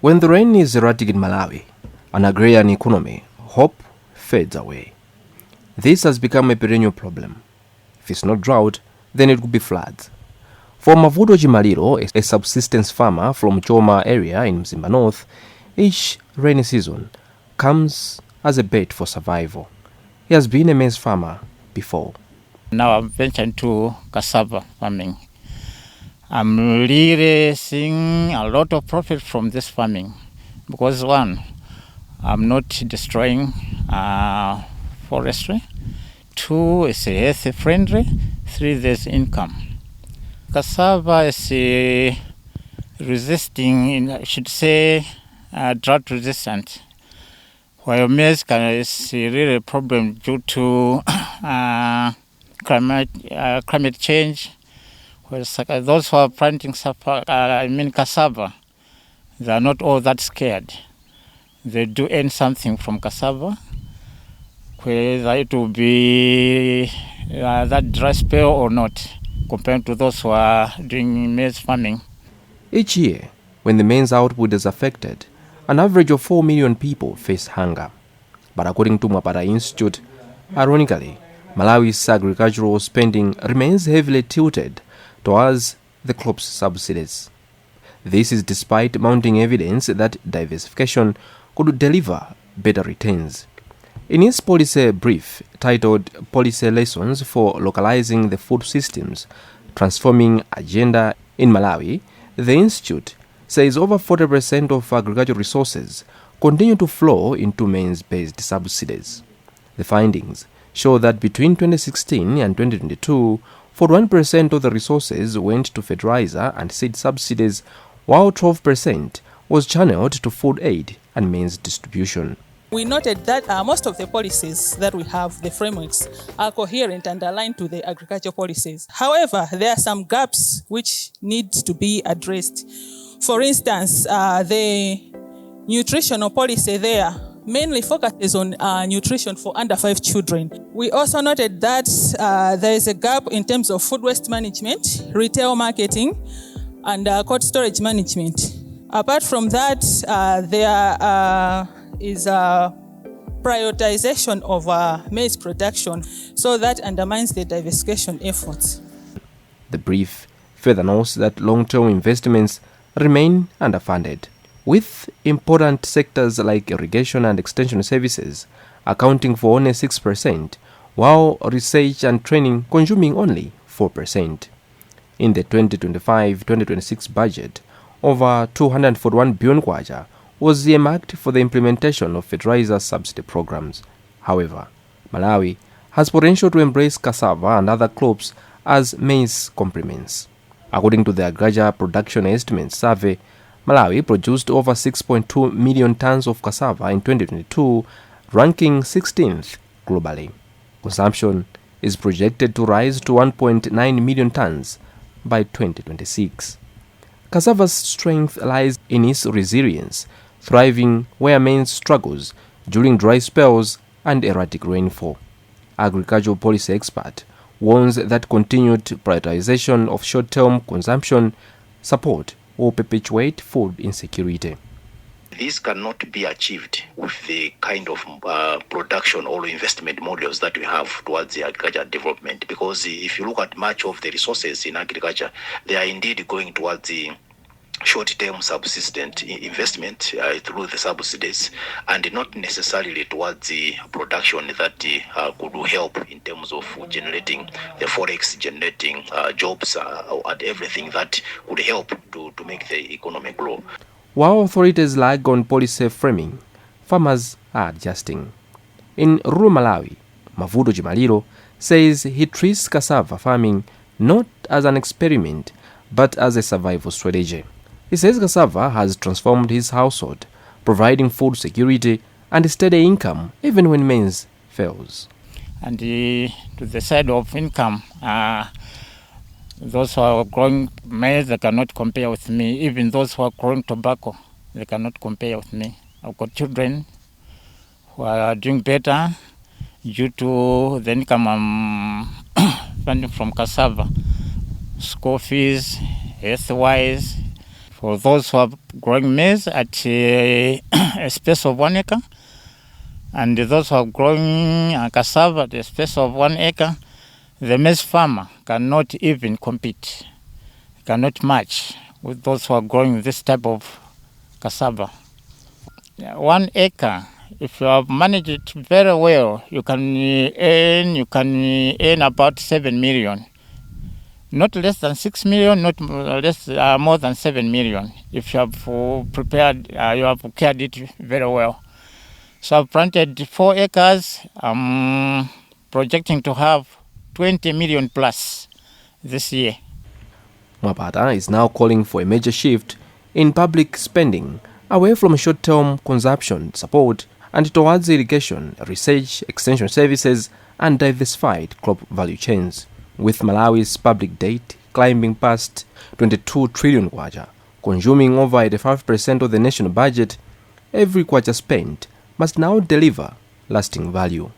When the rain is erratic in Malawi, an agrarian economy, hope fades away. This has become a perennial problem. If it's not drought, then it could be floods. For MwAPATA, a subsistence farmer from Choma area in Mzimba North, each rainy season comes as a bait for survival. He has been a maize farmer before. Now I'm venturing to cassava farming. I'm really seeing a lot of profit from this farming because one, I'm not destroying forestry. Two, it's health friendly. Three, there's income. Cassava is resisting, I should say, drought resistant. While maize is really a problem due to climate change. Whereas those who are planting cassava, they are not all that scared. They do earn something from cassava, whether it will be that dry spell or not, compared to those who are doing maize farming. Each year, when the maize output is affected, an average of 4 million people face hunger. But according to MwAPATA Institute, ironically, Malawi's agricultural spending remains heavily tilted towards the crops subsidies. This is despite mounting evidence that diversification could deliver better returns. In its policy brief titled Policy Lessons for Localizing the Food Systems, Transforming Agenda in Malawi, the Institute says over 40% of agricultural resources continue to flow into maize-based subsidies. The findings show that between 2016 and 2022, 41% of the resources went to fertilizer and seed subsidies, while 12% was channeled to food aid and maize distribution. We noted that most of the policies that we have, the frameworks, are coherent and aligned to the agriculture policies. However, there are some gaps which need to be addressed. For instance, the nutritional policy there mainly focuses on nutrition for under 5 children. We also noted that there is a gap in terms of food waste management, retail marketing, and cold storage management. Apart from that, there is a prioritization of maize production, so that undermines the diversification efforts. The brief further notes that long-term investments remain underfunded, with important sectors like irrigation and extension services accounting for only 6%, while research and training consuming only 4%. In the 2025-2026 budget, over 241 billion kwacha was earmarked for the implementation of fertilizer subsidy programs. However, Malawi has potential to embrace cassava and other crops as maize complements. According to the Agriculture Production Estimates Survey, Malawi produced over 6.2 million tons of cassava in 2022, ranking 16th globally. Consumption is projected to rise to 1.9 million tons by 2026. Cassava's strength lies in its resilience, thriving where maize struggles during dry spells and erratic rainfall. Agricultural policy expert warns that continued prioritization of short-term consumption support will perpetuate food insecurity. This cannot be achieved with the kind of production or investment models that we have towards the agriculture development, because if you look at much of the resources in agriculture, they are indeed going towards the short-term subsistent investment through the subsidies, and not necessarily towards the production that could help in terms of generating the forex, generating jobs and everything that could help to make the economy grow. While authorities lag on policy framing, farmers are adjusting. In rural Malawi, MwAPATA says he treats cassava farming not as an experiment but as a survival strategy. He says cassava has transformed his household, providing food security and steady income even when maize fails. And to the side of income, those who are growing maize, they cannot compare with me. Even those who are growing tobacco, they cannot compare with me. I've got children who are doing better due to the income I'm finding from cassava. School fees, health-wise, For those who are growing maize at a space of 1 acre, and those who are growing cassava at a space of 1 acre, the maize farmer cannot even compete, cannot match with those who are growing this type of cassava. 1 acre, if you have managed it very well, you can earn about 7 million. Not less than 6 million, not more than 7 million. If you have prepared, you have cared it very well. So I've planted 4 acres. I'm projecting to have 20 million plus this year. MwAPATA is now calling for a major shift in public spending away from short-term consumption support and towards irrigation, research, extension services, and diversified crop value chains. With Malawi's public debt climbing past 22 trillion kwacha, consuming over 85% of the national budget, every kwacha spent must now deliver lasting value.